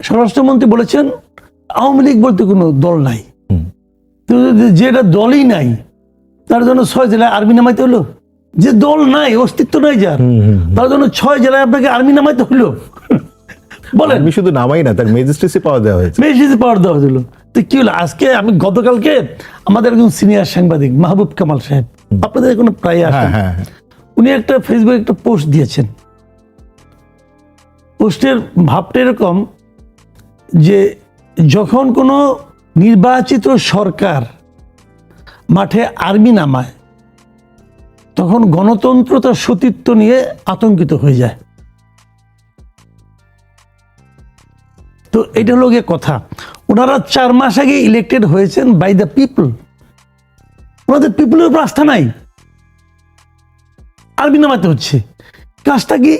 স্বরাষ্ট্রমন্ত্রী বলেছেন আওয়ামী লীগ বলতে কোনো দল নাই, যেটা দলই নাই তার জন্য 6 জেলায় আর্মি নামাইতে হলো। যে দল নাই, অস্তিত্ব নাই যার, তার জন্য 6 জেলায় আপনাকে আর্মি নামাইতে হলো। বলেন, আমি শুধু নামাই না, তার ম্যাজিস্ট্রেসি পাওয়ার দেওয়া হয়েছে, ম্যাজিস্ট্রেসি পাওয়ার দেওয়া হলো। তো কি হলো? আজকে আমি গতকালকে আমাদের একজন সিনিয়র সাংবাদিক মাহবুব কামাল সাহেব, আপনাদের কোনো প্রায় আসেন, উনি একটা ফেসবুকে একটা পোস্ট দিয়েছেন। পোস্টের ভাবটা এরকম যে যখন কোনো নির্বাচিত সরকার মাঠে আর্মি নামায় তখন গণতন্ত্র তার সতীত্ব নিয়ে আতঙ্কিত হয়ে যায়। তো এটা হলো গিয়ে কথা। ওনারা 4 মাস আগে ইলেক্টেড হয়েছেন বাই দ্য পিপল, ওনাদের পিপলের উপর আস্থা নাই, আর্মি নামাতে হচ্ছে। কাজটা কি?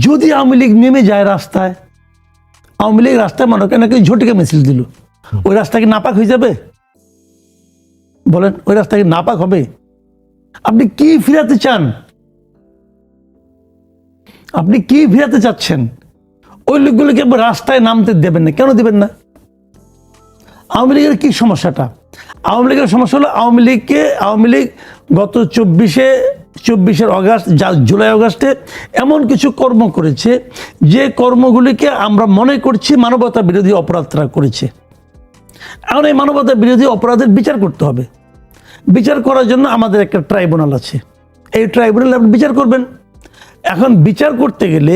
যদি আওয়ামী লীগ নেমে যায় রাস্তায়, আওয়ামী লীগ রাস্তায় মনে করেন ঝটিকা মিছিল দিল, ওই রাস্তা কি নাপাক হয়ে যাবে? বলেন, ওই রাস্তা কি নাপাক হবে? আপনি কি ফিরাতে চান? আপনি কি ফিরাতে চাচ্ছেন? ওই লোকগুলোকে রাস্তায় নামতে দেবেন না, কেন দেবেন না? আওয়ামী লীগের কি সমস্যাটা? আওয়ামী লীগের সমস্যা হলো আওয়ামী লীগ গত 24 অগাস্ট, জুলাই অগাস্টে এমন কিছু কর্ম করেছে যে কর্মগুলিকে আমরা মনে করছি মানবতা বিরোধী অপরাধরা করেছে। এখন এই মানবতা বিরোধী অপরাধের বিচার করতে হবে। বিচার করার জন্য আমাদের একটা ট্রাইব্যুনাল আছে, এই ট্রাইব্যুনালে আপনি বিচার করবেন। এখন বিচার করতে গেলে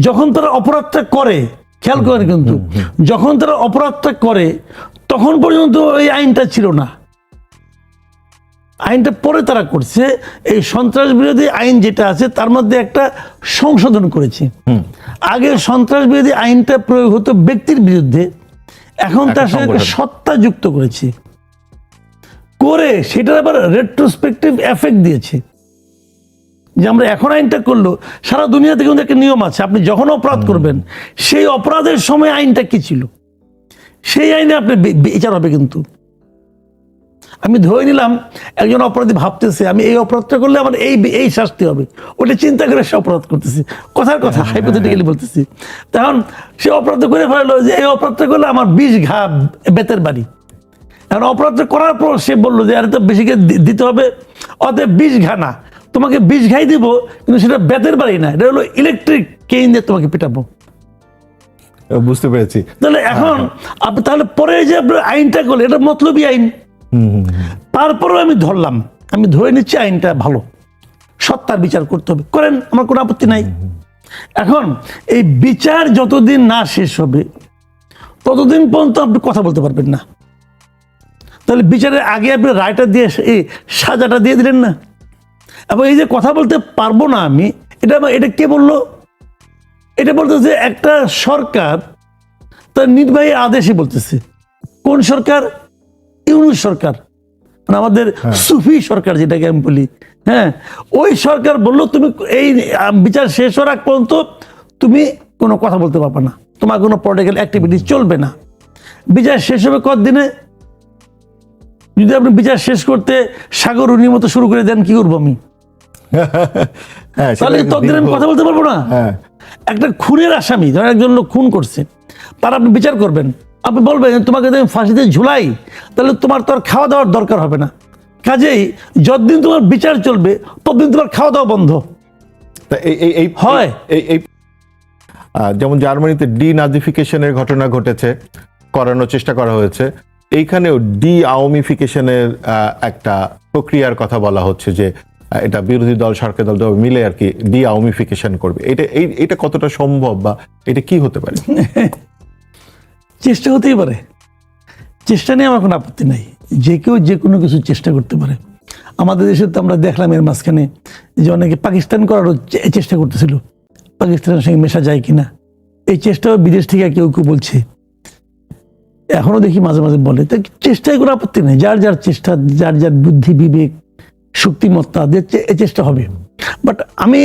যখন তারা অপরাধটা করে, খেয়াল করেন কিন্তু, যখন তারা অপরাধটা করে তখন পর্যন্ত এই আইনটা ছিল না, আইনটা পরে তারা করছে। এই সন্ত্রাস বিরোধী আইন যেটা আছে তার মধ্যে একটা সংশোধন করেছে। আগে সন্ত্রাস বিরোধী আইনটা প্রয়োগ হতো ব্যক্তির বিরুদ্ধে, এখন তার সঙ্গে সত্তা যুক্ত করেছে, করে সেটার আবার রেট্রোস্পেক্টিভ এফেক্ট দিয়েছে। যে আমরা এখন আইনটা করলো, সারা দুনিয়াতে কিন্তু একটা নিয়ম আছে, আপনি যখন অপরাধ করবেন সেই অপরাধের সময় আইনটা কি ছিল সেই আইনে আপনি বিচার হবে। কিন্তু আমি ধরে নিলাম একজন অপরাধী ভাবতেছে আমি এই অপরাধটা করলে আমার এই শাস্তি হবে, ওটা চিন্তা করে সে অপরাধ করতেছে, কথার কথা হাইপোথেটিক্যালি বলতেছি। তখন সে অপরাধ করে ফেললো যে এই অপরাধটা করলে আমার 20 ঘা বেতের বাড়ি। এখন অপরাধটা করার পর সে বললো যে আরে তো বেশিকে দিতে হবে, অতএব 20 ঘা না, তোমাকে 20 ঘাই দিব, কিন্তু সেটা বেতের বাড়ি না, এটা হলো ইলেকট্রিক কেইন দিয়ে তোমাকে পিটাবো। বুঝতে পেরেছি। তাহলে এখন আপনি তাহলে পরে যে আপনার আইনটা করলে এটা মতলবী আইন। তারপরেও আমি ধরে নিচ্ছি আইনটা ভালো, সত্যার বিচার করতে হবে, করেন, আমার কোনো আপত্তি নাই। এখন এই বিচার যতদিন না শেষ হবে ততদিন পর্যন্ত আপনি কথা বলতে পারবেন না। তাহলে বিচারের আগে আপনি রায়টা দিয়ে এই সাজাটা দিয়ে দিলেন না, এবং এই যে কথা বলতে পারবো না আমি, এটা কে বললো? এটা বলতেছে একটা সরকার তার নির্বাহী আদেশে বলতেছে। কোন সরকার? ইউনূস সরকার, মানে আমাদের সুফি সরকার যেটাকে আমি বলি। হ্যাঁ, ওই সরকার বললো তুমি এই বিচার শেষ হওয়ার আগ পর্যন্ত তুমি কোনো কথা বলতে পারবে না, তোমার কোনো পলিটিক্যাল অ্যাক্টিভিটি চলবে না। বিচার শেষ হবে কতদিনে? যদি আপনি বিচার শেষ করতে সাগর রুনির মতো শুরু করে দেন, কি করবো আমি? তাহলে ততদিন আমি কথা বলতে পারবো না। একটা খুনের আসামি, ধরেন একজন লোক খুন করছে, তার আপনি বিচার করবেন, আপনি বলবেন তোমাকে যদি আমি ফাঁসিতে ঝুলাই তাহলে তোমার তো আর খাওয়া দাওয়ার দরকার হবে না। কাজেই যতদিন তোমার বিচার চলবে ততদিন তোমার খাওয়া দাওয়া বন্ধ হয়। যেমন জার্মানিতে ডিনাজিফিকেশনের ঘটনা ঘটেছে, করানোর চেষ্টা করা হয়েছে, এইখানেও ডি আওয়ামিফিকেশনের একটা প্রক্রিয়ার কথা বলা হচ্ছে, যে এটা বিরোধী দল সরকার দল মিলে আর কি ডি আওয়ামিফিকেশন করবে। এটা কতটা সম্ভব বা এটা কি হতে পারে? চেষ্টা হতেই পারে, চেষ্টা নিয়ে আমার কোনো আপত্তি নাই, যে কেউ যে কোনো কিছু চেষ্টা করতে পারে। আমাদের দেশে তো আমরা দেখলাম এর মাঝখানে যে অনেকে পাকিস্তান করারও চেষ্টা করতেছিল, পাকিস্তানের সঙ্গে মেশা যায় কিনা, এই চেষ্টাও বিদেশ থেকে কেউ কেউ বলছে, এখনো দেখি মাঝে মাঝে বলে। তো চেষ্টায় কোনো আপত্তি নেই, যার যার চেষ্টা, যার যার বুদ্ধি বিবেক শক্তিমত্তা চেষ্টা হবে। বাট আমি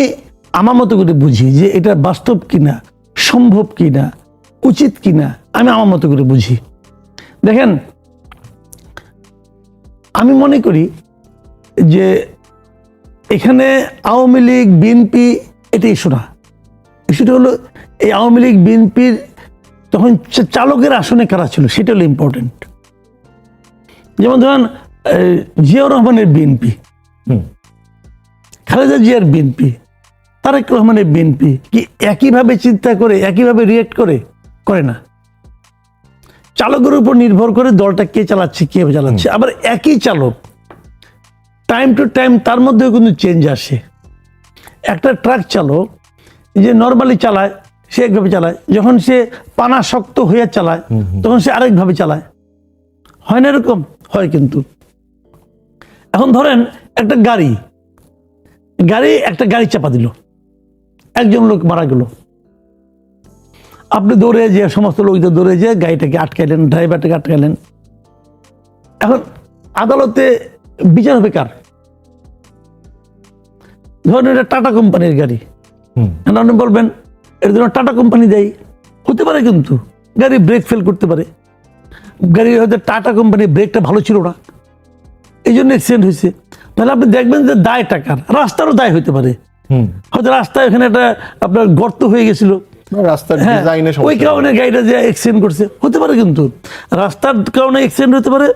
আমার মতো করে বুঝি যে এটা বাস্তব কিনা, সম্ভব কিনা, উচিত কিনা, আমি আমার মতো করে বুঝি। দেখেন, আমি মনে করি যে এখানে আওয়ামী লীগ বিএনপি এটা ইস্যু না, ইস্যুটা হলো এই আওয়ামী লীগ বিএনপির তখন চালকের আসনে কারা ছিল সেটা হলো ইম্পর্টেন্ট। যেমন ধরেন জিয়াউর রহমানের বিএনপি, খালেদা জিয়ার বিএনপি, তারেক রহমানের বিএনপি কি একইভাবে চিন্তা করে একইভাবে রিয়েক্ট করে না। চালকের উপর নির্ভর করে দলটা কে চালাচ্ছে, কে চালাচ্ছে। আবার একই চালক টাইম টু টাইম তার মধ্যেও কিন্তু চেঞ্জ আসে। একটা ট্রাক চালক যে নর্মালি চালায় সে একভাবে চালায়, যখন সে পানা শক্ত হয়ে চালায় তখন সে আরেকভাবে চালায়, হয় না এরকম? হয়। কিন্তু এখন ধরেন একটা গাড়ি চাপা দিল, একজন লোক মারা গেল, আপনি দৌড়ে যে সমস্ত লোকদের দৌড়ে যে গাড়িটাকে আটকাইলেন, ড্রাইভারটাকে আটকাইলেন। এখন আদালতে বিচার হবে কার? ধরেন এটা টাটা কোম্পানির গাড়ি, আপনি বলবেন এর জন্য টাটা কোম্পানি দেয়, হতে পারে কিন্তু গাড়ি ব্রেক ফেল করতে পারে, গাড়ি হয়তো টাটা কোম্পানির ব্রেকটা ভালো ছিল না, এই জন্য অ্যাক্সিডেন্ট হয়েছে। তাহলে আপনি দেখবেন যে দায় টাকার, রাস্তারও দায় হতে পারে। হয়তো রাস্তায় এখানে একটা আপনার গর্ত হয়ে গেছিল, রাস্তার ডিজাইনে ওই কারণে গাড়িটা যে অ্যাক্সিডেন্ট করছে, হতে পারে। কিন্তু রাস্তার কারণে অ্যাক্সিডেন্ট হতে পারে,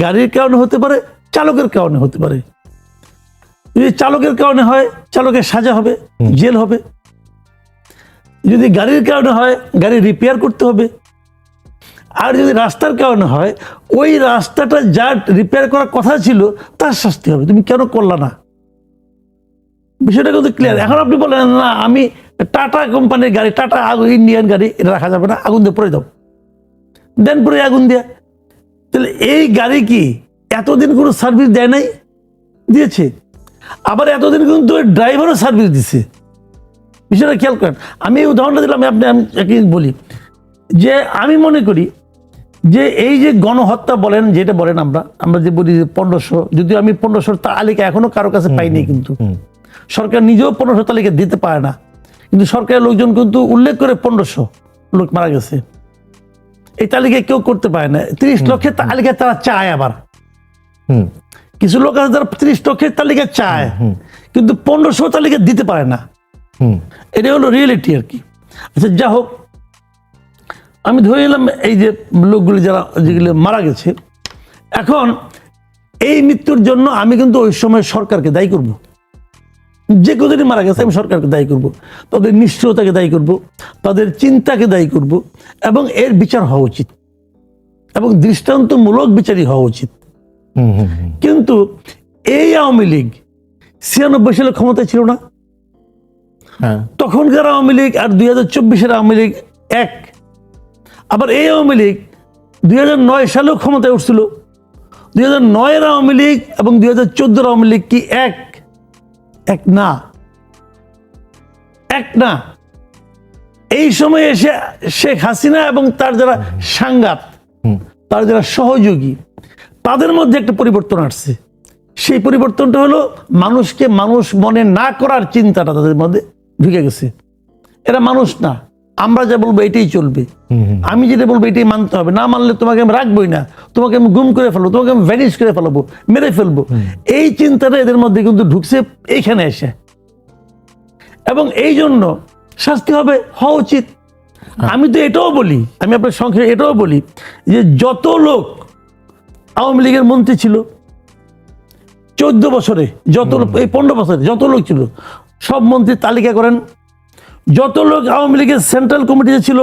গাড়ির কারণে হতে পারে, চালকের কারণে হতে পারে। যদি চালকের কারণে হয় চালকের সাজা হবে, জেল হবে। যদি গাড়ির কারণে হয় গাড়ি রিপেয়ার করতে হবে। আর যদি রাস্তার কারণে হয় ওই রাস্তাটা যা রিপেয়ার করার কথা ছিল তার শাস্তি হবে। তুমি কেন করলা না, বিষয়টা কিন্তু ক্লিয়ার। এখন আপনি বলেন না আমি টাটা কোম্পানির গাড়ি, টাটা ইন্ডিয়ান গাড়ি, এটা রাখা যাবে না, আগুন দিয়ে পড়ে দাও, দেন পরে আগুন দিয়া। তাহলে এই গাড়ি কি এতদিন কোনো সার্ভিস দেয় নাই? দিয়েছে। আবার এতদিন কিন্তু ড্রাইভারও সার্ভিস দিছে। বিষয়টা খেয়াল করেন। আমি এই উদাহরণটা দিলাম, আপনি বলি যে আমি মনে করি যে এই যে গণহত্যা বলেন, যেটা বলেন আমরা যে বলি 1500, যদিও আমি 1500 তালিকা এখনো কারো কাছে পাইনি, কিন্তু সরকার নিজেও 1500 তালিকা দিতে পারে না, কিন্তু সরকারের লোকজন কিন্তু উল্লেখ করে 1500 লোক মারা গেছে। এই তালিকায় কেউ করতে পারে না। 30 লক্ষের তালিকা তারা চায়, আবার কিছু লোক আছে যারা 30 লক্ষের তালিকা চায় কিন্তু 1500 তালিকা দিতে পারে না। এটা হলো রিয়েলিটি আর কি। আচ্ছা, যা হোক, আমি ধরে নিলাম এই যে লোকগুলি যেগুলো মারা গেছে, এখন এই মৃত্যুর জন্য আমি কিন্তু ওই সময় সরকারকে দায়ী করব। যে কদিনই মারা গেছে আমি সরকারকে দায়ী করব, তাদের নিষ্ঠুরতাকে দায়ী করব, তাদের চিন্তাকে দায়ী করব, এবং এর বিচার হওয়া উচিত, এবং দৃষ্টান্তমূলক বিচারই হওয়া উচিত। কিন্তু এই আওয়ামী লীগ 96 সালে ক্ষমতায় ছিল না, তখনকার আওয়ামী লীগ আর 2024-এর আওয়ামী লীগ এক। আবার এই আওয়ামী লীগ 2009 সালেও ক্ষমতায় উঠছিল। 2009-এর আওয়ামী লীগ এবং 2014-এর আওয়ামী লীগ কি এক না? এক না। এই সময় এসে শেখ হাসিনা এবং তার যারা সাংঘাত, তার যারা সহযোগী, তাদের মধ্যে একটা পরিবর্তন আসছে। সেই পরিবর্তনটা হলো মানুষকে মানুষ মনে না করার চিন্তাটা তাদের মধ্যে ঢুকে গেছে। এরা মানুষ না, আমরা যা বলবো এটাই চলবে, আমি যেটা বলবো এটাই মানতে হবে, না মানলে তোমাকে আমি রাখবোই না, তোমাকে আমি গুম করে ফেলবো, তোমাকে আমি ভ্যানিশ করে ফেলবো, মেরে ফেলবো। এই চিন্তাটা এদের মধ্যে কিন্তু ঢুকছে এইখানে এসে, এবং এই জন্য শাস্তি হওয়া উচিত। আমি তো এটাও বলি, আমি আপনার সংক্ষেপে এটাও বলি যে যত লোক আওয়ামী লীগের মন্ত্রী ছিল 14 বছরে, যত এই 15 বছরে যত লোক ছিল সব মন্ত্রীর তালিকা করেন। যত লোক আওয়ামী লীগের সেন্ট্রাল কমিটিতে ছিল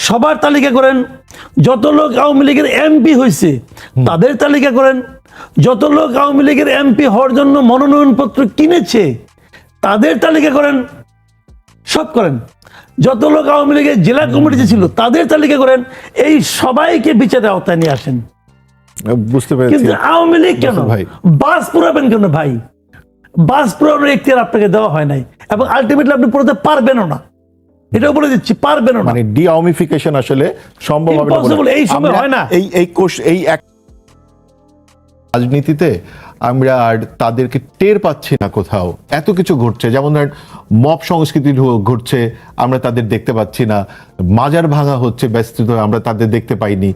সবার তালিকা করেন। যত লোক আওয়ামী লীগের এমপি হয়েছে তাদের তালিকা করেন। যত লোক আওয়ামী লীগের এমপি হওয়ার জন্য মনোনয়নপত্র কিনেছে তাদের তালিকা করেন, সব করেন। যত লোক আওয়ামী লীগের জেলা কমিটিতে ছিল তাদের তালিকা করেন। এই সবাইকে বিচারের আওতায় নিয়ে আসেন। বুঝতে পেরেছি। কিন্তু আওয়ামী লীগ কেন বাস পুরাবেন কেন ভাই? বাস পুরানোর এখতিয়ার আপনাকে দেওয়া হয় নাই, এবং আলটিমেটলি আপনি পুরোতে পারবেনও না, এটাও বলে দিচ্ছি, পারবেনও না। মানে ডিআওয়ামিফিকেশন আসলে সম্ভব হবে না, এই সময় হয় না। এই এক রাজনীতিতে আমরা আর তাদেরকে টের পাচ্ছি না কোথাও। এত কিছু ঘটছে, যেমন ধরেন মব সংস্কৃতি ঘটছে, আমরা তাদের দেখতে পাচ্ছি না। মাজার ভাঙা হচ্ছে ব্যস্ত, আমরা তাদের দেখতে পাইনি।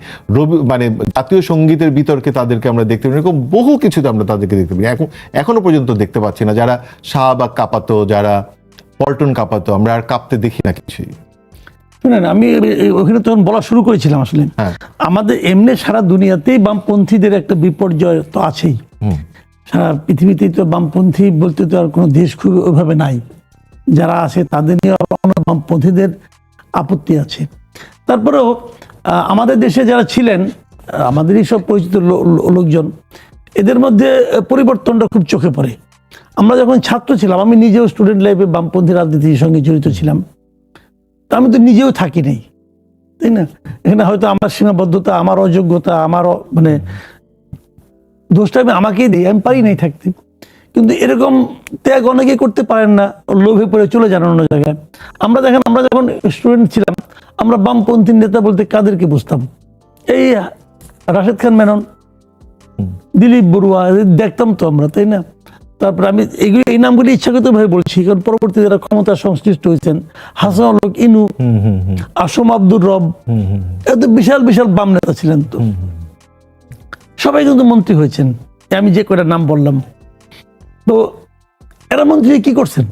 মানে জাতীয় সঙ্গীতের বিতর্কে তাদেরকে আমরা দেখতে পাই, এরকম বহু কিছুতে আমরা তাদেরকে দেখতে পাই, এখনো পর্যন্ত দেখতে পাচ্ছি না। যারা শাহবাগ কাঁপাতো, যারা পল্টন কাঁপাতো, আমরা আর কাঁপতে দেখি না কিছুই। শুনেন, আমি ওখানে তখন বলা শুরু করেছিলাম আসলে আমাদের এমনি সারা দুনিয়াতেই বামপন্থীদের একটা বিপর্যয় তো আছেই। সারা পৃথিবীতেই তো বামপন্থী বলতে তো আর কোনো দেশ খুব ওইভাবে নাই, যারা আছে তাদের নিয়ে বামপন্থীদের আপত্তি আছে। তারপরেও আমাদের দেশে যারা ছিলেন, আমাদেরই সব পরিচিত লোকজন, এদের মধ্যে পরিবর্তনটা খুব চোখে পড়ে। আমরা যখন ছাত্র ছিলাম, আমি নিজেও স্টুডেন্ট লাইফে বামপন্থী রাজনীতির সঙ্গে জড়িত ছিলাম, তা আমি তো নিজেও থাকি নাই, তাই না? এখানে হয়তো আমার সীমাবদ্ধতা, আমার অযোগ্যতা, আমার মানে দোষটা আমি আমাকেই দিই, আমি পারি নাই থাকতে। কিন্তু এরকম ত্যাগ অনেকে করতে পারেন না, লোভে পড়ে চলে যান অন্য জায়গায়। আমরা দেখেন, আমরা যখন স্টুডেন্ট ছিলাম, আমরা বামপন্থী নেতা বলতে কাদেরকে বুঝতাম? এই রাশেদ খান মেনন, দিলীপ বড়ুয়া, দেখতাম তো আমরা, তাই না? তারপরে আমি এই নামগুলি ইচ্ছাকৃত ভাবে বলছি, কারণ পরবর্তীতে যারা ক্ষমতা সংশ্লিষ্ট হয়েছেন, হাসান ইনু, আসম আব্দুর রব, এত বিশাল বিশাল বাম নেতা ছিলেন, তো সবাই কিন্তু মন্ত্রী হয়েছেন। আমি যে কয়টা নাম বললাম, তো এরা মন্ত্রী কি করছেন?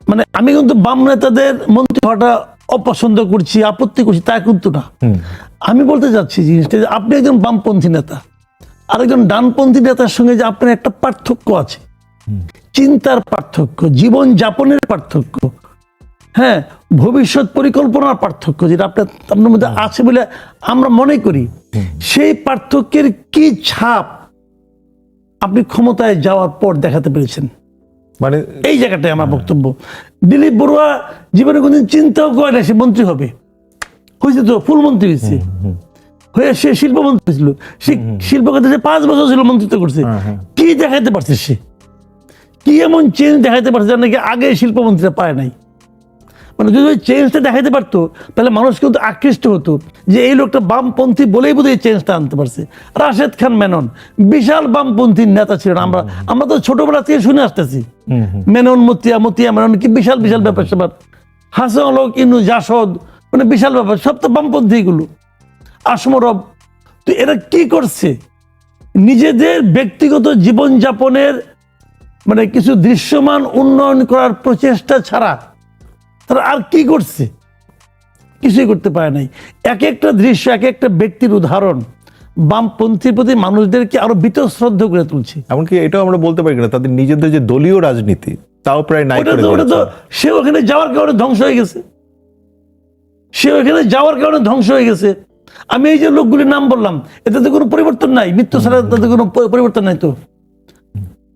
মানে আমি কিন্তু বাম নেতাদের মন্ত্রী হওয়াটা অপছন্দ করছি, আপত্তি করছি, তা কিন্তু না। আমি বলতে চাচ্ছি জিনিসটা, যে আপনি একজন বামপন্থী নেতা, আরেকজন ডানপন্থী নেতার সঙ্গে যে আপনার একটা পার্থক্য আছে, চিন্তার পার্থক্য, জীবন যাপনের পার্থক্য, হ্যাঁ, ভবিষ্যৎ পরিকল্পনার পার্থক্য, যেটা আপনার মধ্যে আছে বলে আমরা মনে করি, সেই পার্থক্যের কি ছাপ আপনি ক্ষমতায় যাওয়ার পর দেখাতে পেরেছেন? মানে এই জায়গাটাই আমার বক্তব্য। দিলীপ বড়ুয়া জীবনে কোনদিন চিন্তাও করে না সে মন্ত্রী হবে, হয়েছে তো, ফুল মন্ত্রী হয়েছে, হয়ে সে শিল্পমন্ত্রী ছিল, শিল্প খাতে 5 বছর ছিল, মন্ত্রিত্ব করছে। কি দেখাইতে পারছে সে? কি এমন চেঞ্জ দেখাইতে পারছে যার নাকি আগে শিল্পমন্ত্রীরা পায় নাই? মানে যদি ওই চেঞ্জটা দেখাইতে পারতো, তাহলে মানুষ কিন্তু আকৃষ্ট হতো যে এই লোকটা বামপন্থী বলেই বোধহয় চেঞ্জটা আনতে পারছে। রাশেদ খান মেনন বিশাল বামপন্থী নেতা ছিলেন, আমরা তো ছোটবেলা থেকে শুনে আসতেছি, মেনন, মতিয়া মেনন, কি বিশাল বিশাল ব্যাপার স্যাপার, হাসান ইনু, জাসদ, মানে বিশাল ব্যাপার, সব তো বামপন্থী গুলো, আসমরব। তো এরা কি করছে? নিজেদের ব্যক্তিগত জীবনযাপনের মানে কিছু দৃশ্যমান উন্নয়ন করার প্রচেষ্টা ছাড়া তারা আর কি করছে? কিছুই করতে পারে নাই। এক একটা দৃশ্য, এক একটা ব্যক্তির উদাহরণ বামপন্থীর প্রতি মানুষদেরকে আরো বীতশ্রদ্ধ করে তুলছে। এমনকি এটাও আমরা বলতে পারি না, তাদের নিজেদের যে দলীয় রাজনীতি তাও প্রায় নাই করে দিয়েছে। সে ওখানে যাওয়ার কারণে ধ্বংস হয়ে গেছে, সে ওখানে যাওয়ার কারণে ধ্বংস হয়ে গেছে। আমি এই যে লোকগুলির নাম বললাম, এতে তো কোনো পরিবর্তন নাই, মৃত্যু ছাড়া তাতে কোনো পরিবর্তন নাই। তো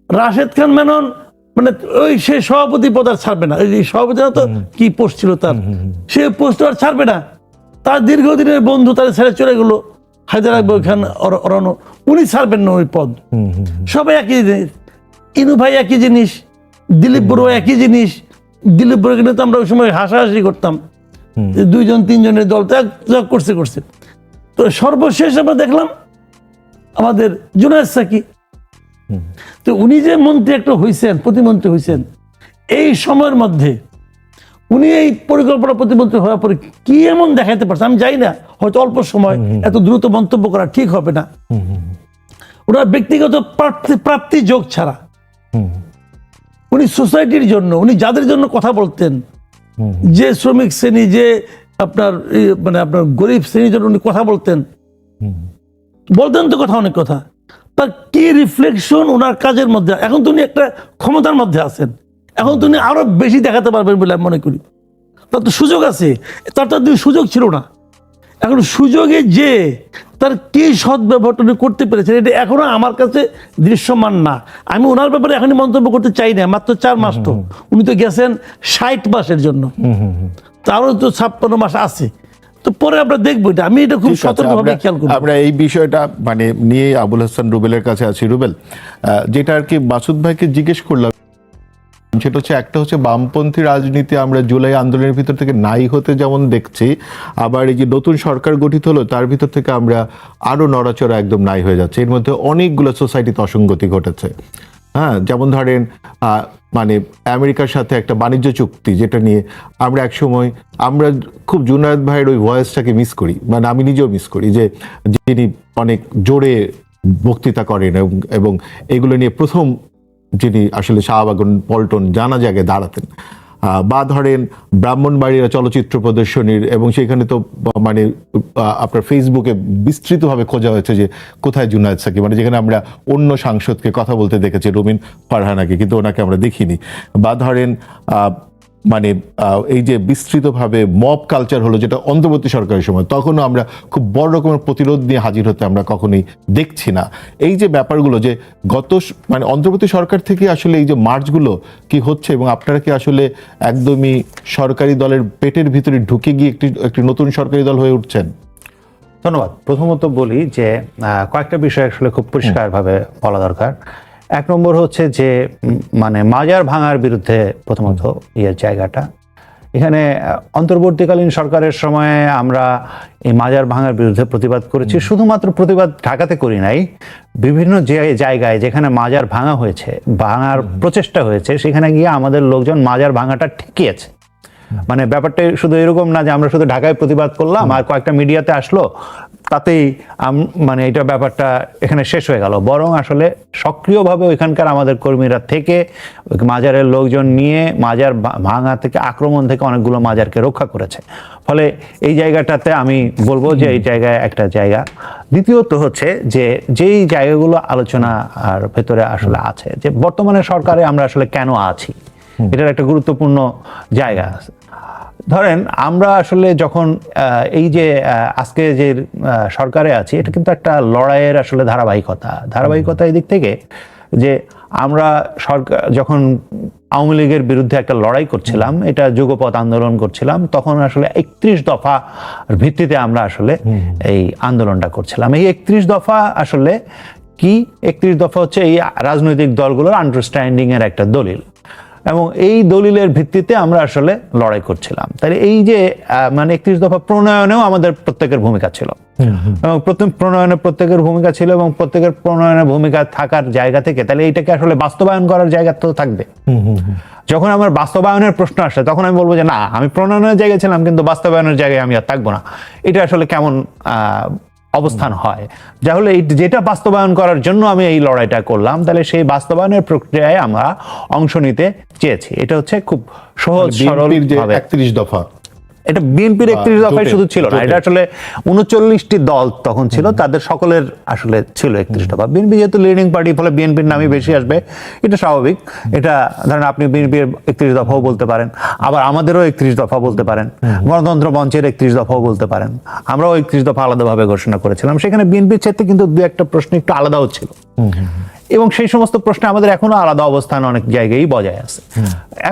রাশেদ খান মেনন মানে ওই সে সভাপতি পদ আর ছাড়বে না, এই সভাপতি তো কি পোস্ট ছিল তার, সে পোস্ট আর ছাড়বে না। তার দীর্ঘদিনের বন্ধু তার ছেড়ে চলে গেল, হায়দ্রাবাদ খান অরণ, উনি ছাড়বেন না ওই পদ। সবাই একই জিনিস, ইনু ভাই একই জিনিস, দিলীপ বড়ুয়া একই জিনিস। দিলীপ বড়ুয়া কিন্তু আমরা ওই সময় হাসাহাসি করতাম, 2-3 জনের দল ত্যাগ করছে। তো সর্বশেষ আমরা দেখলাম আমাদের জুনায়েদ সাকি, তো উনি যে মন্ত্রী একটা হয়েছেন, প্রতিমন্ত্রী হয়েছেন, এই সময়ের মধ্যে উনি এই পরিকল্পনা প্রতিমন্ত্রী হওয়ার পরে কি এমন দেখাইতে পারছে আমি জানি না। হয়তো অল্প সময় এত দ্রুত মন্তব্য করা ঠিক হবে না। ওনার ব্যক্তিগত প্রাপ্তি যোগ ছাড়া উনি সোসাইটির জন্য, উনি যাদের জন্য কথা বলতেন, যে শ্রমিক শ্রেণী, যে আপনার মানে আপনার গরিব শ্রেণীর জন্য উনি কথা বলতেন তো কথা, অনেক কথা, তার কি রিফ্লেকশন ওনার কাজের মধ্যে। এখন তো উনি একটা ক্ষমতার মধ্যে আছেন, এখন তো উনি আরো বেশি দেখাতে পারবেন বলে আমি মনে করি। তার তো সুযোগ আছে, তার তো সুযোগ ছিল না। এখন সুযোগে যে তার কি সদ্ব্যবহারটা উনি করতে পেরেছেন, এটা এখনো আমার কাছে দৃশ্যমান না। আমি ওনার ব্যাপারে এখনই মন্তব্য করতে চাই না, মাত্র 4 মাস, তো উনি তো গেছেন 60 মাসের জন্য, তারও তো 56 মাস আছে। তো পরে আমরা দেখবো এটা, আমি এটা খুব সতর্কভাবে খেয়াল করব। আমরা এই বিষয়টা মানে নিয়ে আবুল হাসান রুবেলের কাছে আছি। রুবেল, যেটা আর কি মাসুদ ভাইকে জিজ্ঞেস করলাম, সেটা হচ্ছে একটা হচ্ছে বামপন্থী রাজনীতি আমরা জুলাই আন্দোলনের ভিতর থেকে নাই হতে যেমন দেখছি, আবার এই যে নতুন সরকার গঠিত হলো তার ভিতর থেকে আমরা আরো নড়াচড়া একদম নাই হয়ে যাচ্ছে। এর মধ্যে অনেকগুলো সোসাইটিতে অসঙ্গতি ঘটেছে। হ্যাঁ, যেমন ধরেন মানে আমেরিকার সাথে একটা বাণিজ্য চুক্তি, যেটা নিয়ে আমরা একসময় আমরা খুব জুনায়েদ ভাইয়ের ওই ভয়েসটাকে মিস করি, মানে আমি নিজেও মিস করি, যে যিনি অনেক জোরে বক্তৃতা করেন এবং এগুলো নিয়ে প্রথম যিনি আসলে শাহবাগন পল্টন জানা জায়গায় দাঁড়াতেন। বা ধরেন ব্রাহ্মণবাড়িয়া চলচ্চিত্র প্রদর্শনীর, এবং সেখানে তো মানে আপনার ফেসবুকে বিস্তৃতভাবে খোঁজা হয়েছে যে কোথায় জুনায়েদ সাকি, মানে যেখানে আমরা অন্য সাংসদকে কথা বলতে দেখেছি, রুমিন ফারহানাকে, কিন্তু ওনাকে আমরা দেখিনি। বা ধরেন মানে এই যে বিস্তৃতভাবে মব কালচার হলো, যেটা অন্তর্বর্তী সরকারের সময়, তখনও আমরা খুব বড় রকমের প্রতিরোধ নিয়ে হাজির হতে আমরা কখনোই দেখছি না। এই যে ব্যাপারগুলো যে মানে অন্তর্বর্তী সরকার থেকে আসলে এই যে মার্চগুলো কি হচ্ছে, এবং আপনারা কি আসলে একদমই সরকারি দলের পেটের ভিতরে ঢুকে গিয়ে একটি নতুন সরকারি দল হয়ে উঠছেন? ধন্যবাদ। প্রথমত বলি যে কয়েকটা বিষয় আসলে খুব পরিষ্কারভাবে বলা দরকার। এক নম্বর হচ্ছে যে মানে মাজার ভাঙার বিরুদ্ধে প্রথমত জায়গাটা, এখানে অন্তর্বর্তীকালীন সরকারের সময়ে আমরা এই মাজার ভাঙার বিরুদ্ধে প্রতিবাদ করেছি। শুধুমাত্র প্রতিবাদ ঢাকাতে করি নাই, বিভিন্ন জায়গায় যেখানে মাজার ভাঙা হয়েছে, ভাঙার প্রচেষ্টা হয়েছে, সেখানে গিয়ে আমাদের লোকজন মাজার ভাঙাটা ঠেকিয়েছে। মানে ব্যাপারটা শুধু এরকম না যে আমরা শুধু ঢাকায় প্রতিবাদ করলাম আর কয়েকটা মিডিয়াতে আসলো, তাতেই মানে এটা ব্যাপারটা এখানে শেষ হয়ে গেল, বরং আসলে সক্রিয়ভাবে ওইখানকার আমাদের কর্মীরা থেকে মাজারের লোকজন নিয়ে মাজার ভাঙা থেকে, আক্রমণ থেকে অনেকগুলো মাজারকে রক্ষা করেছে। ফলে এই জায়গাটাতে আমি বলবো যে এই জায়গায় একটা জায়গা। দ্বিতীয়ত হচ্ছে যে যেই জায়গাগুলো আলোচনা আর ভেতরে আসলে আছে, যে বর্তমানে সরকারে আমরা আসলে কেন আছি, এটার একটা গুরুত্বপূর্ণ জায়গা আছে। ধরেন আমরা আসলে যখন এই যে আজকে যে সরকারে আছি, এটা কিন্তু একটা লড়াইয়ের আসলে ধারাবাহিকতা এই দিক থেকে যে আমরা সরকার যখন আওয়ামী লীগের বিরুদ্ধে একটা লড়াই করছিলাম, এটা যুগপৎ আন্দোলন করছিলাম, তখন আসলে 31 দফা ভিত্তিতে আমরা আসলে এই আন্দোলনটা করছিলাম। এই 31 দফা আসলে কি? 31 দফা হচ্ছে এই রাজনৈতিক দলগুলোর আন্ডারস্ট্যান্ডিং এর একটা দলিল, এবং এই দলিলের ভিত্তিতে আমরা আসলে লড়াই করছিলাম। তাহলে এই যে মানে 31 দফা প্রণয়নেও আমাদের প্রত্যেকের ভূমিকা ছিল, এবং প্রণয়নে প্রত্যেকের ভূমিকা ছিল, এবং প্রত্যেকের প্রণয়নের ভূমিকা থাকার জায়গা থেকে তাহলে এইটাকে আসলে বাস্তবায়ন করার জায়গা তো থাকবে। যখন আমার বাস্তবায়নের প্রশ্ন আসে, তখন আমি বলবো যে না, আমি প্রণয়নের জায়গায় ছিলাম কিন্তু বাস্তবায়নের জায়গায় আমি আর থাকবো না। এটা আসলে কেমন অবস্থান হয়? তাহলে যেটা বাস্তবায়ন করার জন্য আমি এই লড়াইটা করলাম, তাহলে সেই বাস্তবায়নের প্রক্রিয়ায় আমরা অংশ নিতে চেয়েছি। এটা হচ্ছে খুব সহজ সরল ভাবে 31 দফা। এটা বিএনপির 31 দফায় শুধু ছিল না, এটা আসলে 39টি দল তখন ছিল, তাদের সকলের আসলে ছিল 31 দফা। বিএনপি যেহেতু লিডিং পার্টি, ফলে বিএনপির নামই বেশি আসবে, এটা স্বাভাবিক। এটা ধরেন আপনি বিএনপির 31 দফাও বলতে পারেন, আবার আমাদেরও 31 দফা বলতে পারেন, গণতন্ত্র মঞ্চের 31 দফাও বলতে পারেন। আমরাও 31 দফা আলাদাভাবে ঘোষণা করেছিলাম। সেখানে বিএনপির ক্ষেত্রে কিন্তু দু একটা প্রশ্ন একটু আলাদাও ছিল, এবং সেই সমস্ত প্রশ্নে আমাদের এখনো আলাদা অবস্থান অনেক জায়গায় বজায় আছে।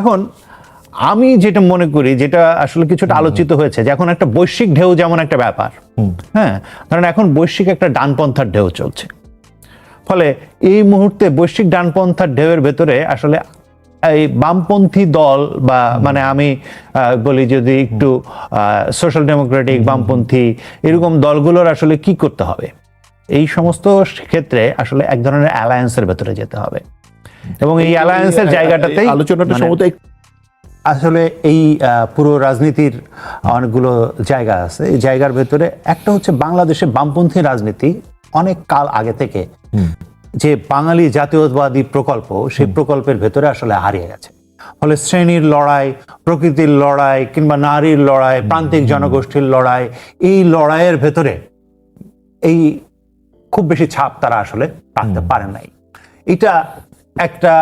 এখন আমি যেটা মনে করি, যেটা আসলে কিছুটা আলোচিত হয়েছে, যে এখন একটা বৈশ্বিক ঢেউ যেমন একটা ব্যাপার, হ্যাঁ, ধরেন এখন বৈশ্বিক একটা ডানপন্থার ঢেউ চলছে। ফলে এই মুহূর্তে বৈশ্বিক ডানপন্থার ঢেউয়ের ভেতরে আসলে এই বামপন্থী দল, বা মানে আমি বলি যদি একটু সোশ্যাল ডেমোক্রেটিক বামপন্থী এরকম দলগুলোর আসলে কি করতে হবে, এই সমস্ত ক্ষেত্রে আসলে এক ধরনের অ্যালায়েন্সের ভেতরে যেতে হবে, এবং এই অ্যালায়েন্সের জায়গাটাতেই আলোচনাটা সম্ভবত আসলে এই পুরো রাজনীতির অনেকগুলো জায়গা আছে। এই জায়গার ভেতরে একটা হচ্ছে বাংলাদেশে বামপন্থী রাজনীতি অনেক কাল আগে থেকে যে বাঙালি জাতীয়তাবাদী প্রকল্প, সেই প্রকল্পের ভেতরে আসলে হারিয়ে গেছে। ফলে শ্রেণীর লড়াই, প্রকৃতির লড়াই, কিংবা নারীর লড়াই, প্রান্তিক জনগোষ্ঠীর লড়াই, এই লড়াইয়ের ভেতরে এই খুব বেশি ছাপ তারা আসলে রাখতে পারে নাই। এটা একটা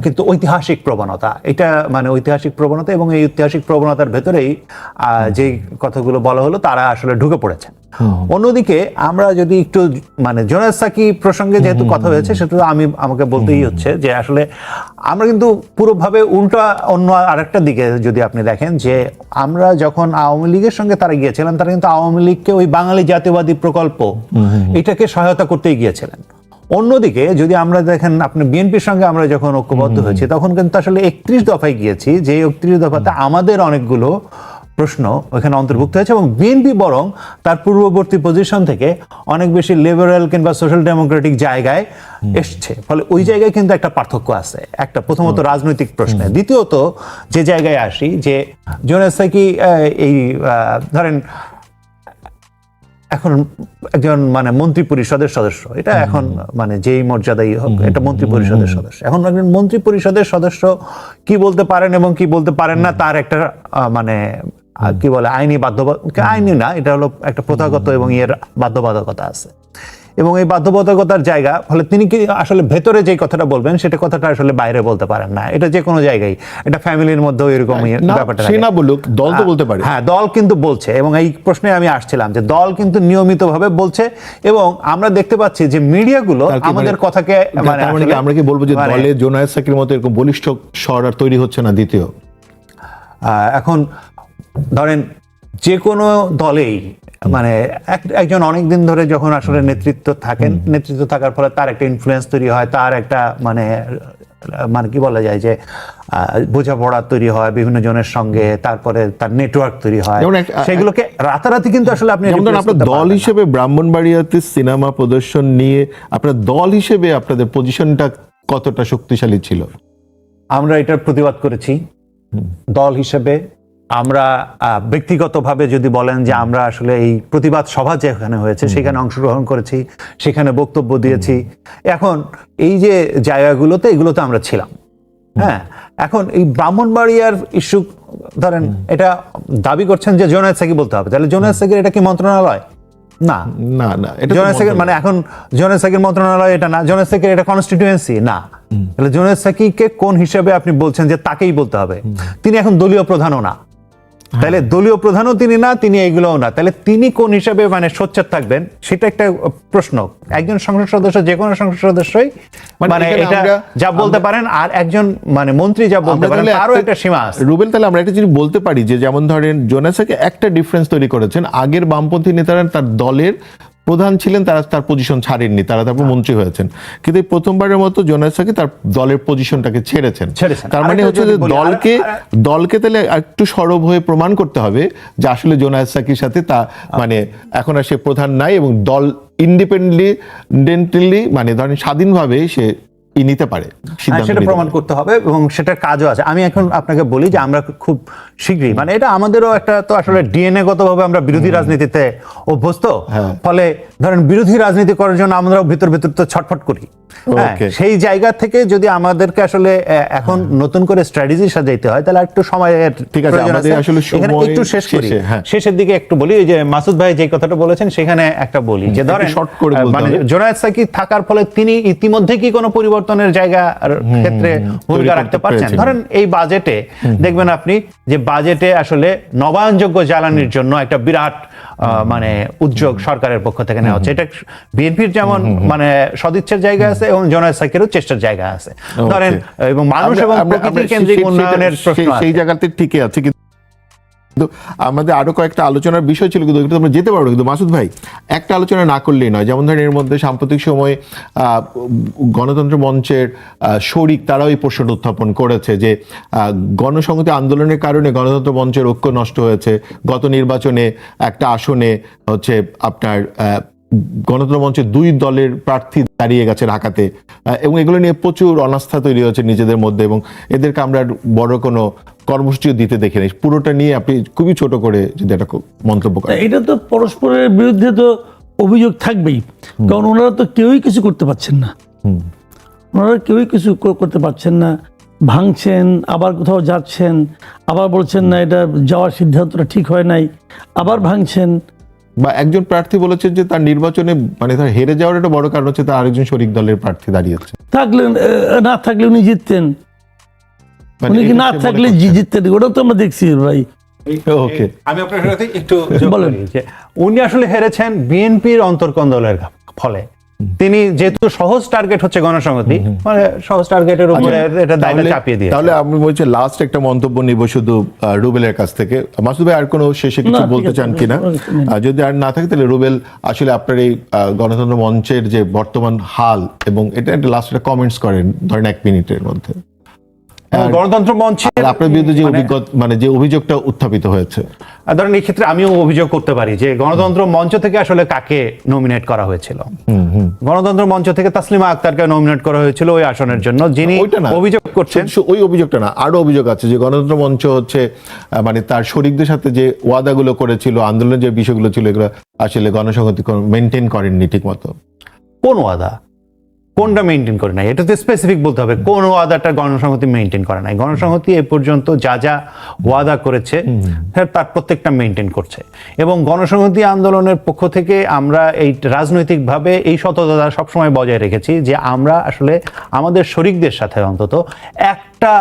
কিন্তু ঐতিহাসিক প্রবণতা, এটা মানে ঐতিহাসিক প্রবণতা, এবং এই ঐতিহাসিক প্রবণতার ভেতরেই যে কথাগুলো বলা হলো তারা আসলে ঢুকে পড়েছেন। অন্যদিকে আমরা যদি একটু মানে জুনায়েদ সাকি প্রসঙ্গে যেহেতু কথা হয়েছে, সেটা আমাকে বলতেই হচ্ছে যে আসলে আমরা কিন্তু পুরোভাবে উল্টা অন্য আরেকটা দিকে যদি আপনি দেখেন, যে আমরা যখন আওয়ামী লীগের সঙ্গে তারা গিয়েছিলেন, তারা কিন্তু আওয়ামী লীগকে ওই বাঙালি জাতীয়বাদী প্রকল্প এটাকে সহায়তা করতেই গিয়েছিলেন। অন্যদিকে যদি আমরা দেখেন, আপনি বিএনপির সঙ্গে আমরা যখন ঐক্যবদ্ধ হয়েছি, তখন কিন্তু আসলে 31 দফায় গিয়েছি, যে 31 দফাতে আমাদের অনেকগুলো প্রশ্ন ওইখানে অন্তর্ভুক্ত হয়েছে, এবং বিএনপি বরং তার পূর্ববর্তী পজিশন থেকে অনেক বেশি লিবারেল কিংবা সোশ্যাল ডেমোক্রেটিক জায়গায় এসছে। ফলে ওই জায়গায় কিন্তু একটা পার্থক্য আছে, একটা প্রথমত রাজনৈতিক প্রশ্নে। দ্বিতীয়ত যে জায়গায় আসি, যে জুনায়েদ সাকি এই ধরেন এখন একজন মানে মন্ত্রী পরিষদের সদস্য, এটা এখন মানে যেই মর্যাদাই হোক, এটা মন্ত্রী পরিষদের সদস্য। এখন একজন মন্ত্রী পরিষদের সদস্য কি বলতে পারেন এবং কি বলতে পারেন না, তার একটা মানে কি বলে আইনি আইনি না, এটা হলো একটা প্রথাগত এবং এর বাধ্যবাধকতা আছে। এবং এই বাধ্যবাধকতার জায়গা, ফলে তিনি কি আসলে ভেতরে যে কথাটা বলবেন সেটা কথাটা আসলে বাইরে বলতে পারেন না। এটা যে কোনো জায়গায়, এটা ফ্যামিলির মধ্যেও এরকমই ব্যাপারটা সে না বলুক, দল তো বলতে পারে। হ্যাঁ, দল কিন্তু বলছে, এবং এই প্রশ্নে আমি আসছিলাম যে দল কিন্তু নিয়মিতভাবে বলছে, এবং আমরা দেখতে পাচ্ছি যে মিডিয়াগুলো আমাদের কথাকে মানে তার মানে কি আমরা কি বলবো যে দলে জোনায়েদ সাকির মতো এরকম বলিষ্ঠ স্বর আর তৈরি হচ্ছে না? দ্বিতীয়, এখন ধরেন যে কোনো দলেই মানে একজন অনেকদিন ধরে যখন আসলে নেতৃত্ব থাকার ফলে তার একটা ইনফ্লুয়েন্স তৈরি হয়, তার একটা মানে মানে কি বলা যায় যে বোঝাপড়া তৈরি হয় বিভিন্ন জনের সঙ্গে, তারপরে তার নেটওয়ার্ক তৈরি হয়, সেগুলোকে রাতারাতি কিন্তু আসলে আপনি আপনার দল হিসেবে ব্রাহ্মণবাড়িয়াতে সিনেমা প্রদর্শন নিয়ে আপনার দল হিসেবে আপনাদের পজিশনটা কতটা শক্তিশালী ছিল? আমরা এটার প্রতিবাদ করেছি দল হিসেবে। আমরা ব্যক্তিগতভাবে যদি বলেন যে আমরা আসলে এই প্রতিবাদ সভা যেখানে হয়েছে সেখানে অংশগ্রহণ করেছি, সেখানে বক্তব্য দিয়েছি। এখন এই যে জায়গাগুলোতে এগুলোতে আমরা ছিলাম। হ্যাঁ, এখন এই ব্রাহ্মণবাড়িয়ার ইস্যু ধরেন এটা দাবি করছেন যে জোনায়েদ সাকি বলতে হবে, তাহলে জোনায়েদ সাকির এটা কি মন্ত্রণালয়? না, না, না, এটা জোনায়েদ সাকির মানে এখন জোনায়েদ সাকির মন্ত্রণালয় এটা না, জোনায়েদ সাকির এটা কনস্টিটিউয়েন্সি না। তাহলে জোনায়েদ সাকিকে কোন হিসেবে আপনি বলছেন যে তাকেই বলতে হবে? তিনি এখন দলীয় প্রধানও না, তাহলে দলীয় প্রধানও তিনি না, তিনি এইগুলোও না, তাহলে তিনি কোন হিসাবে মানে সোচ্চার থাকবেন সেটা একটা প্রশ্ন। একজন সংসদ সদস্য, যে কোনো সংসদ সদস্যই মানে এটা যা বলতে পারেন, আর একজন মানে মন্ত্রী যা বলতে পারেন তারও একটা সীমা আছে। রুবেল, তাহলে আমরা একটা জিনিস বলতে পারি যে যেমন ধরেন জোনায়েদ সাকি একটা ডিফারেন্স তৈরি করেছেন, আগের বামপন্থী নেতারা তার দলের প্রধান ছিলেন, তারা তার পজিশন ছাড়েননি, তারা তারপর মন্ত্রী হয়েছেন, কিন্তু এই প্রথমবারের মতো জোনায়েদ সাকি তার দলের পজিশনটাকে ছেড়েছেন। তার মানে হচ্ছে যে দলকে তাহলে একটু সরব হয়ে প্রমাণ করতে হবে যে আসলে জোনায়েদ সাকির সাথে তা মানে এখন আর সে প্রধান নাই, এবং দল ইন্ডিপেন্ডেন্টলি মানে ধরেন স্বাধীনভাবে সে নিতে পারে, সেটা প্রমাণ করতে হবে, এবং সেটার কাজও আছে। আমি এখন আপনাকে বলি যে আমরা খুব শীঘ্রই মানে এটা আমাদেরও একটা তো আসলে ডিএনএ গতভাবে আমরা বিরোধী রাজনীতিতে অভ্যস্ত, ফলে ধরেন বিরোধী রাজনীতি করার জন্য আমরাও ভিতর তো ছটফট করি। সেই জায়গা থেকে যদি আমাদেরকে আসলে এখন নতুন করে স্ট্র্যাটেজি সাজাইতে হয়, তাহলে একটু সময়ের ঠিক আছে, আমাদের আসলে সময় একটু শেষ করি, শেষের দিকে একটু বলি যে মাসুদ ভাই যে কথাটা বলেছেন সেখানে একটা বলি যে ধরেন মানে জোনায়েদ সাকি থাকার ফলে তিনি ইতিমধ্যে কি কোনো পরিবর্তনের জায়গা ক্ষেত্রে ভূমিকা রাখতে পারছেন? ধরেন এই বাজেটে দেখবেন আপনি যে বাজেটে আসলে নবায়নযোগ্য জ্বালানির জন্য একটা বিরাট মানে উদ্যোগ সরকারের পক্ষ থেকে নেওয়া হচ্ছে। এটা বিএনপির যেমন মানে সদিচ্ছার জায়গা আছে এবং জোনায়েদ সাকিরও চেষ্টার জায়গা আছে ধরেন, এবং মানুষ এবং প্রকৃতি কেন্দ্রিক উন্নয়নের প্রশ্ন সেই জায়গাতে ঠিকই আছে। কিন্তু আমাদের আরো কয়েকটা আলোচনার বিষয় ছিল, কিন্তু আমরা যেতে পারবো। কিন্তু মাসুদ ভাই, একটা আলোচনা না করলেই নয়। যেমন ধরেন এর মধ্যে সাম্প্রতিক সময়ে গণতন্ত্র মঞ্চের শরিক তারাও এই প্রশ্নটা উত্থাপন করেছে যে গণসংহতি আন্দোলনের কারণে গণতন্ত্র মঞ্চের ঐক্য নষ্ট হয়েছে। গত নির্বাচনে একটা আসনে হচ্ছে আপনার গণতন্ত্র মঞ্চের 2 দলের প্রার্থী দাঁড়িয়ে গেছে ঢাকাতে, এবং এগুলো নিয়ে প্রচুর অনাস্থা তৈরি হয়েছে নিজেদের মধ্যে, এবং এদেরকে আমরা বড় কোনো কর্মসূচিও দিতে দেখি নাই। পুরোটা নিয়ে আপনি খুবই ছোট করে যদি একটা মন্তব্য করেন। এটা তো পরস্পরের বিরুদ্ধে তো অভিযোগ থাকবেই, কারণ ওনারা তো কেউই কিছু করতে পারছেন না, ওনারা কেউই কিছু করতে পারছেন না। ভাঙছেন, আবার কোথাও যাচ্ছেন, আবার বলছেন না এটা যাওয়ার সিদ্ধান্তটা ঠিক হয় নাই, আবার ভাঙছেন। বা একজন প্রার্থী বলেছেন যে তার নির্বাচনে মানে তার হেরে যাওয়ার একটা বড় কারণ হচ্ছে তার আরেকজন শরিক দলের প্রার্থী দাঁড়িয়েছে, থাকলে না থাকলে উনি জিততেন, উনি কি না থাকলে জিততেন, ওটা তো আমরা দেখছি ভাই। ওকে, আমি আপনার সাথে একটু বলি যে উনি আসলে হেরেছেন বিএনপির অন্তর্কন্দলের ফলে। তিনি যেহেতু সহজ টার্গেট হচ্ছে গণসংহতি, মানে সহজ টার্গেটের উপরে এটা দায়িত্ব চাপিয়ে দিয়ে। তাহলে আমি বলছি লাস্ট একটা মন্তব্য নিব শুধু রুবেলের কাছ থেকে। মাসুদ ভাই আর কোনো শেষে কিছু বলতে চান কিনা? যদি আর না থাকে তাহলে রুবেল, আসলে আপনার এই গণতন্ত্র মঞ্চের যে বর্তমান হাল এবং এটা লাস্ট একটা কমেন্টস করেন ধরেন 1 মিনিটের মধ্যে। গণতন্ত্র মঞ্চে আর আপনার বিরুদ্ধে যে যে অভিযোগটা উত্থাপিত হয়েছে, ধরেন এই ক্ষেত্রে আমিও অভিযোগ করতে পারি যে গণতন্ত্র মঞ্চ থেকে আসলে কাকে নমিনেট করা হয়েছিল। গণতন্ত্র মঞ্চ থেকে তাসলিমা আক্তারকে নমিনেট করা হয়েছিল ওই আসনের জন্য, যিনি ওইটা না, অভিযোগ করছেন। ওই অভিযোগটা না, আরো অভিযোগ আছে যে গণতন্ত্র মঞ্চ হচ্ছে তার শরিকদের সাথে যে ওয়াদাগুলো করেছিল, আন্দোলনের যে বিষয়গুলো ছিল, এগুলো আসলে গণসংহতি মেনটেন করেননি ঠিক মতো। কোন ওয়াদা, কোনটা মেনটেন করে নাই, এটা তো স্পেসিফিক বলতে হবে কোন ওয়াদাটা গণসংহতি মেনটেন করে নাই। গণসংহতি এ পর্যন্ত যা যা ওয়াদা করেছে তার প্রত্যেকটা মেনটেন করছে, এবং গণসংহতি আন্দোলনের পক্ষ থেকে আমরা এই রাজনৈতিকভাবে এই সততা সবসময় বজায় রেখেছি যে আমরা আসলে আমাদের শরিকদের সাথে অন্তত একটা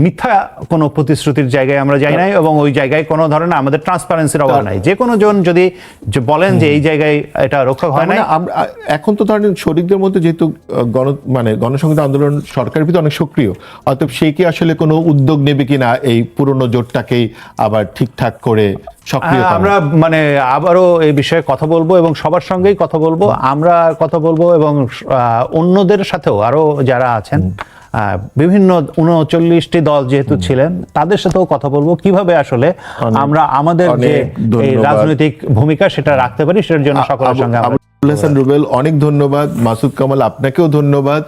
মিথ্যা কোনো প্রতিশ্রুতির জায়গায় আমরা যাই নাই, এবং ওই জায়গায় কোনো ধরনের আমাদের ট্রান্সপারেন্সির অভাব নাই। যে কোনো জন যদি বলেন যে এই জায়গায় এটা রক্ষা হয় না, এখন তো ধরেন শরিকদের মধ্যে যেহেতু গণসংহতি আন্দোলন সরকারের ভিতরে অনেক সক্রিয়, অতএব সে কি আসলে কোনো উদ্যোগ নেবে কিনা এই পুরনো জোটটাকেই আবার ঠিকঠাক করে সক্রিয় করা? আমরা আবারও এই বিষয়ে কথা বলবো এবং সবার সঙ্গেই কথা বলবো, আমরা কথা বলবো এবং অন্যদের সাথেও আরো যারা আছেন বিভিন্ন 39টি দল যেহেতু ছিলেন তাদের সাথেও কথা বলবো কিভাবে আসলে আমরা আমাদের যে এই রাজনৈতিক ভূমিকা সেটা রাখতে পারি, সেটার জন্য সকলের সঙ্গে আবুল হাসান রুবেল, অনেক ধন্যবাদ। মাসুদ কামাল, আপনাকেও ধন্যবাদ।